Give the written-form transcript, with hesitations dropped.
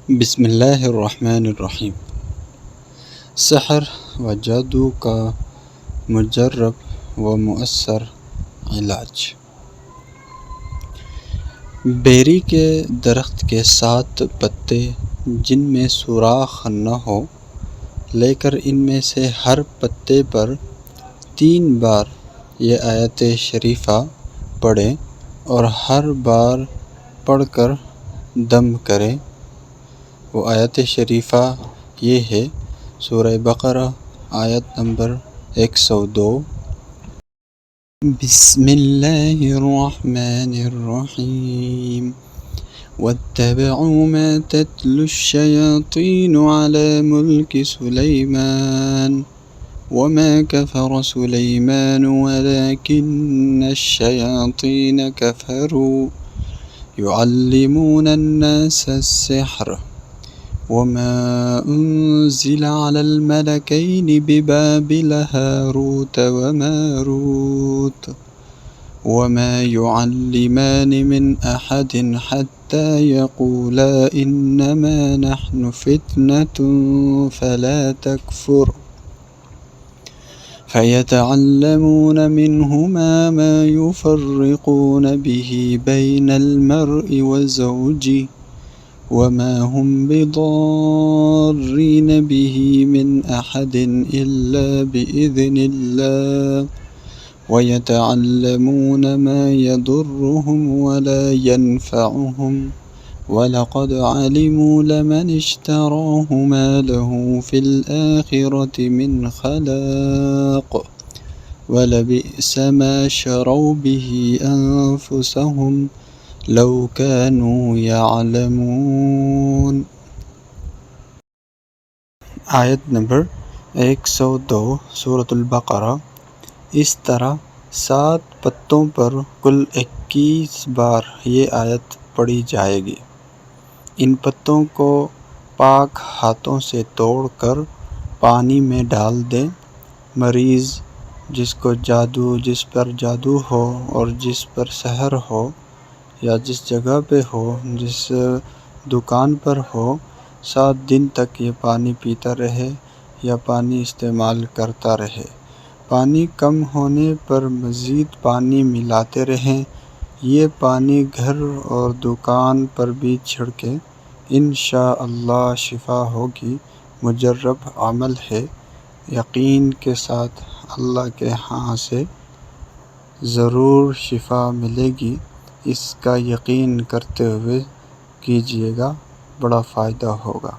بسم اللہ الرحمن الرحیم۔ سحر و جادو کا مجرب و مؤثر علاج۔ بیری کے درخت کے 7 پتے جن میں سوراخ نہ ہو، لے کر ان میں سے ہر پتے پر 3 بار یہ آیت شریفہ پڑھیں اور ہر بار پڑھ کر دم کریں۔ وہ آیت شریفہ یہ ہے سورہ بقرہ آیت نمبر 102۔ بسم اللہ الرحمن الرحیم۔ واتبعوا ما تتلو الشیاطین علی ملک سلیمان وما كفر سلیمان ولكن الشیاطین كفروا يعلمون الناس السحر وما أنزل على الملكين ببابل هاروت وماروت وما يعلمان من أحد حتى يقولا إنما نحن فتنة فلا تكفر فيتعلمون منهما ما يفرقون به بين المرء وزوجه وما هم بضارين به من أحد إلا بإذن الله ويتعلمون ما يضرهم ولا ينفعهم ولقد علموا لمن اشتراه ما له في الآخرة من خلاق ولبئس ما شروا به أنفسهم لو كانوا يعلمون۔ آیت نمبر 102 سورۃ البقرہ۔ اس طرح 7 پتوں پر کل 21 بار یہ آیت پڑھی جائے گی۔ ان پتوں کو پاک ہاتھوں سے توڑ کر پانی میں ڈال دیں۔ مریض جس پر جادو ہو اور جس پر سحر ہو، یا جس جگہ پہ ہو، جس دکان پر ہو، 7 دن تک یہ پانی پیتا رہے یا پانی استعمال کرتا رہے۔ پانی کم ہونے پر مزید پانی ملاتے رہیں۔ یہ پانی گھر اور دکان پر بھی چھڑکیں، انشاءاللہ شفا ہوگی۔ مجرب عمل ہے، یقین کے ساتھ اللہ کے ہاں سے ضرور شفا ملے گی۔ اس کا یقین کرتے ہوئے کیجیے گا، بڑا فائدہ ہوگا۔